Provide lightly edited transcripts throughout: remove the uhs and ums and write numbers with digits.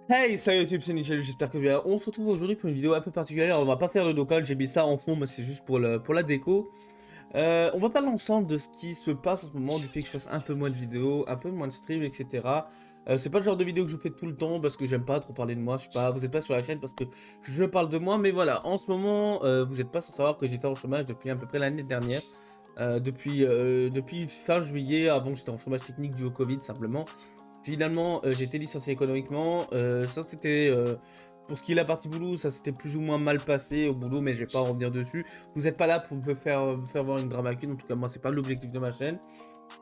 Hey, salut YouTube, c'est Michel, j'espère que bien. On se retrouve aujourd'hui pour une vidéo un peu particulière. On va pas faire de local, j'ai mis ça en fond, mais c'est juste pour la déco. On va parler ensemble de ce qui se passe en ce moment, du fait que je fasse un peu moins de vidéos, un peu moins de streams, etc. C'est pas le genre de vidéo que je fais tout le temps parce que j'aime pas trop parler de moi. Je sais pas, vous êtes pas sur la chaîne parce que je parle de moi, mais voilà, en ce moment, vous êtes pas sans savoir que j'étais en chômage depuis à peu près l'année dernière. Depuis fin juillet, avant que j'étais en chômage technique dû au Covid simplement. Finalement, j'ai été licencié économiquement. Ça, c'était pour ce qui est la partie boulot, ça s'était plus ou moins mal passé au boulot, mais je vais pas en revenir dessus. Vous n'êtes pas là pour me faire voir une drama queen. En tout cas, moi, c'est pas l'objectif de ma chaîne.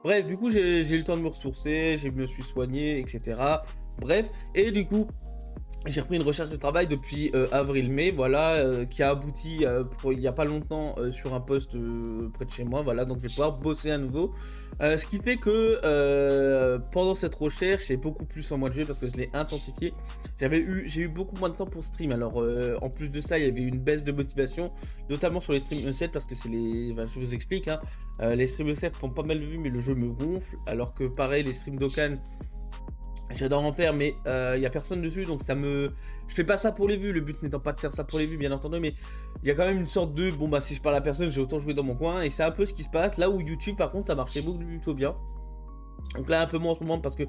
Bref, du coup, j'ai eu le temps de me ressourcer, je me suis soigné, etc. Bref, et du coup, j'ai repris une recherche de travail depuis avril-mai, voilà, qui a abouti il n'y a pas longtemps sur un poste près de chez moi, voilà, donc je vais pouvoir bosser à nouveau. Ce qui fait que pendant cette recherche, c'est beaucoup plus en mois de juillet parce que je l'ai intensifié. J'ai eu beaucoup moins de temps pour stream. Alors en plus de ça, il y avait une baisse de motivation, notamment sur les streams E7 parce que c'est les, je vous explique, hein, les streams E7 font pas mal de vues, mais le jeu me gonfle, alors que pareil, les streams d'Okan. J'adore en faire, mais il n'y a personne dessus, donc ça me... Je fais pas ça pour les vues, le but n'étant pas de faire ça pour les vues, bien entendu, mais il y a quand même une sorte de... Bon, bah, si je parle à personne, j'ai autant joué dans mon coin, et c'est un peu ce qui se passe. Là où YouTube, par contre, ça marchait beaucoup plutôt bien. Donc là, un peu moins en ce moment, parce que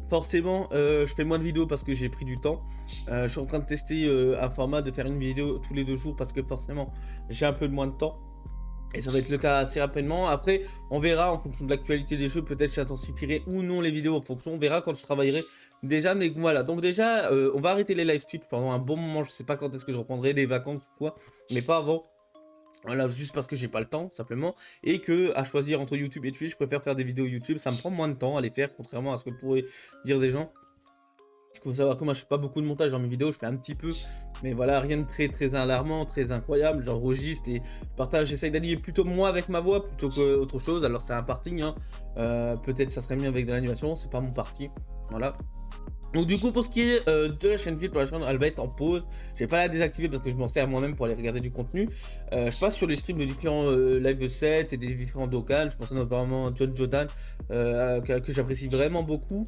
forcément, je fais moins de vidéos parce que j'ai pris du temps. Je suis en train de tester un format de faire une vidéo tous les 2 jours, parce que forcément, j'ai un peu de moins de temps. Et ça va être le cas assez rapidement. Après, on verra en fonction de l'actualité des jeux. Peut-être j'intensifierai ou non les vidéos en fonction. On verra quand je travaillerai déjà. Mais voilà. Donc déjà, on va arrêter les live tweets pendant un bon moment. Je sais pas quand est-ce que je reprendrai des vacances ou quoi. Mais pas avant. Voilà, juste parce que j'ai pas le temps, simplement. Et que, à choisir entre YouTube et Twitch, je préfère faire des vidéos YouTube. Ça me prend moins de temps à les faire, contrairement à ce que pourraient dire des gens. Il faut savoir que moi je fais pas beaucoup de montage dans mes vidéos, je fais un petit peu, mais voilà, rien de très alarmant, très incroyable. J'enregistre et je partage, j'essaye d'allier plutôt moi avec ma voix plutôt qu'autre chose. Alors c'est un parting, hein. Peut-être ça serait mieux avec de l'animation, c'est pas mon parti. Voilà. Donc du coup pour ce qui est de la chaîne Twitch, pour la chaîne elle va être en pause. Je vais pas la désactiver parce que je m'en sers moi-même pour aller regarder du contenu. Je passe sur les streams de différents live sets et des différents Dokkan. Je pense notamment à John Jodan que j'apprécie vraiment beaucoup.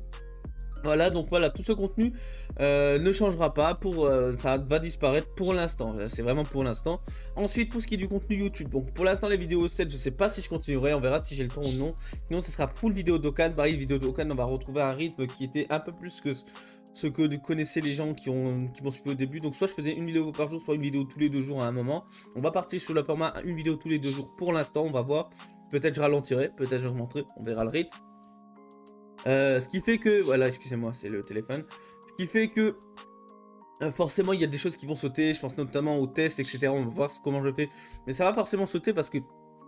Voilà, donc voilà, tout ce contenu ne changera pas, ça va disparaître pour l'instant, c'est vraiment pour l'instant. Ensuite, pour ce qui est du contenu YouTube, donc pour l'instant les vidéos 7, je sais pas si je continuerai, on verra si j'ai le temps ou non. Sinon, ce sera full vidéo Dokkan, pareil, vidéo Dokkan, on va retrouver un rythme qui était un peu plus que ce que connaissaient les gens qui m'ont suivi au début. Donc soit je faisais une vidéo par jour, soit une vidéo tous les 2 jours à un moment. On va partir sur le format une vidéo tous les 2 jours pour l'instant, on va voir. Peut-être je ralentirai, peut-être je remonterai, on verra le rythme. Ce qui fait que, voilà, excusez-moi, c'est le téléphone. Ce qui fait que, forcément, il y a des choses qui vont sauter. Je pense notamment aux tests, etc. On va voir comment je fais. Mais ça va forcément sauter parce que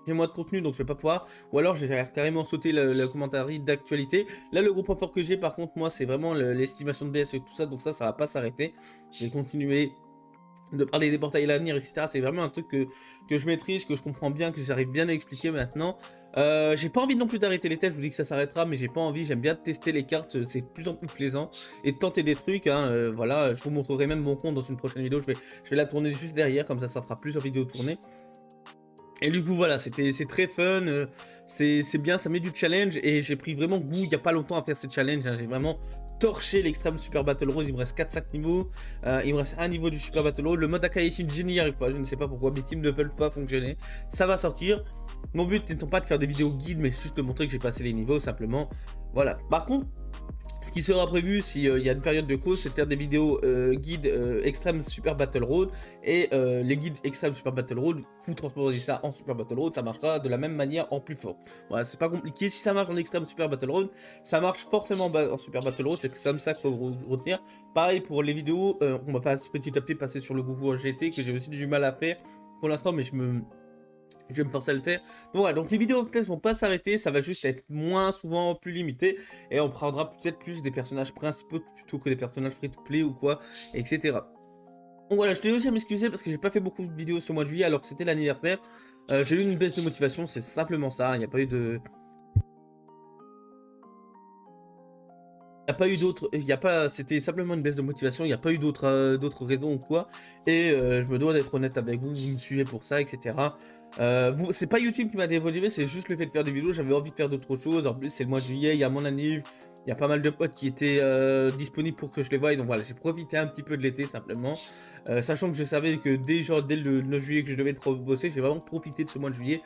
j'ai moins de contenu, donc je vais pas pouvoir. Ou alors, je vais carrément sauter le commentaire d'actualité. Là, le gros point fort que j'ai, par contre, moi, c'est vraiment l'estimation de DS et tout ça. Donc ça va pas s'arrêter. Je vais continuer de parler des portails à l'avenir, etc. C'est vraiment un truc que je maîtrise, que je comprends bien, que j'arrive bien à expliquer maintenant. J'ai pas envie non plus d'arrêter les tests, je vous dis que ça s'arrêtera, mais j'ai pas envie, j'aime bien tester les cartes, c'est de plus en plus plaisant, et de tenter des trucs, hein, voilà, je vous montrerai même mon compte dans une prochaine vidéo, je vais la tourner juste derrière, comme ça fera plusieurs vidéos tournées. Et du coup voilà, c'est très fun, c'est bien, ça met du challenge, et j'ai pris vraiment goût il n'y a pas longtemps à faire ces challenges, hein, j'ai vraiment torché l'extrême Super Battle Road, il me reste 4-5 niveaux, il me reste un niveau du Super Battle Road, le mode Akaishi, je n'y arrive pas, je ne sais pas pourquoi, mes teams ne veulent pas fonctionner, ça va sortir, mon but n'étant pas de faire des vidéos guides, mais juste de montrer que j'ai passé les niveaux simplement, voilà. Par contre, ce qui sera prévu s'il y a une période de cause, c'est de faire des vidéos guides Extreme Super Battle Road et les guides Extreme Super Battle Road, vous transposez ça en Super Battle Road, ça marchera de la même manière en plus fort. Voilà, c'est pas compliqué, si ça marche en Extreme Super Battle Road, ça marche forcément en Super Battle Road, c'est comme ça qu'il faut retenir. Pareil pour les vidéos, on va pas petit à petit passer sur le Goku GT que j'ai aussi du mal à faire pour l'instant, mais je vais me forcer à le faire. Donc voilà, donc les vidéos tests vont pas s'arrêter, ça va juste être moins souvent, plus limité, et on prendra peut-être plus des personnages principaux plutôt que des personnages free-to-play ou quoi, etc. Donc voilà, je tenais aussi à m'excuser parce que j'ai pas fait beaucoup de vidéos ce mois de juillet alors que c'était l'anniversaire. J'ai eu une baisse de motivation, c'est simplement ça, il n'y a pas eu de... Il n'y a pas eu d'autres, c'était simplement une baisse de motivation, il n'y a pas eu d'autres raisons ou quoi. Et je me dois d'être honnête avec vous, vous me suivez pour ça, etc. C'est pas YouTube qui m'a démotivé, c'est juste le fait de faire des vidéos, j'avais envie de faire d'autres choses. En plus, c'est le mois de juillet, il y a mon anniv, Il y a pas mal de potes qui étaient disponibles pour que je les voie. Donc voilà, j'ai profité un petit peu de l'été simplement. Sachant que je savais que déjà dès le 9 juillet que je devais trop bosser, j'ai vraiment profité de ce mois de juillet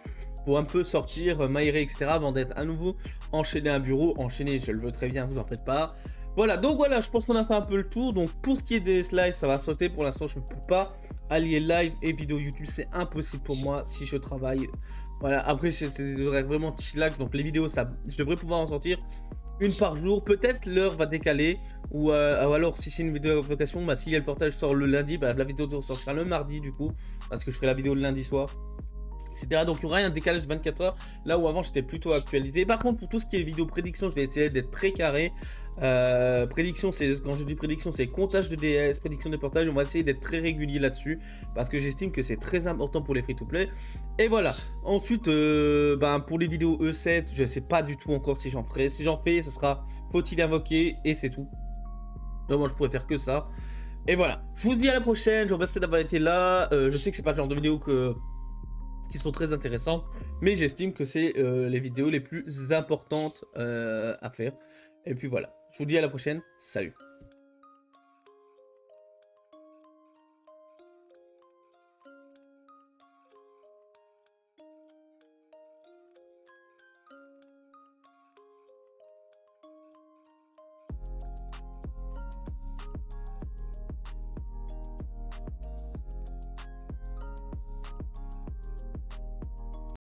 pour un peu sortir, m'aérer, etc. avant d'être à nouveau enchaîné à un bureau. Enchaîné, je le veux très bien, vous en faites pas. Voilà, donc voilà, je pense qu'on a fait un peu le tour. Donc pour ce qui est des lives, ça va sauter. Pour l'instant, je ne peux pas allier live et vidéo YouTube. C'est impossible pour moi si je travaille. Voilà, après, c'est des horaires vraiment chillax. Donc les vidéos, ça, je devrais pouvoir en sortir une par jour. Peut-être l'heure va décaler. Ou alors, si c'est une vidéo vocation, bah, si le portage sort le lundi, bah, la vidéo sortira le mardi du coup. Parce que je fais la vidéo le lundi soir. Etc. Donc il y aura un décalage de 24 heures, là où avant j'étais plutôt actualité. Par contre, pour tout ce qui est vidéo prédiction, je vais essayer d'être très carré. Prédiction, c'est quand je dis prédiction, c'est comptage de DS, prédiction de portage. On va essayer d'être très régulier là-dessus parce que j'estime que c'est très important pour les free-to-play. Et voilà. Ensuite, pour les vidéos E7, je sais pas du tout encore si j'en ferai. Si j'en fais, ça sera faut-il invoquer et c'est tout. Donc moi, je pourrais faire que ça. Et voilà. Je vous dis à la prochaine. Je vous remercie d'avoir été là. Je sais que c'est pas le genre de vidéo qui sont très intéressantes, mais j'estime que c'est les vidéos les plus importantes à faire. Et puis voilà, je vous dis à la prochaine, salut.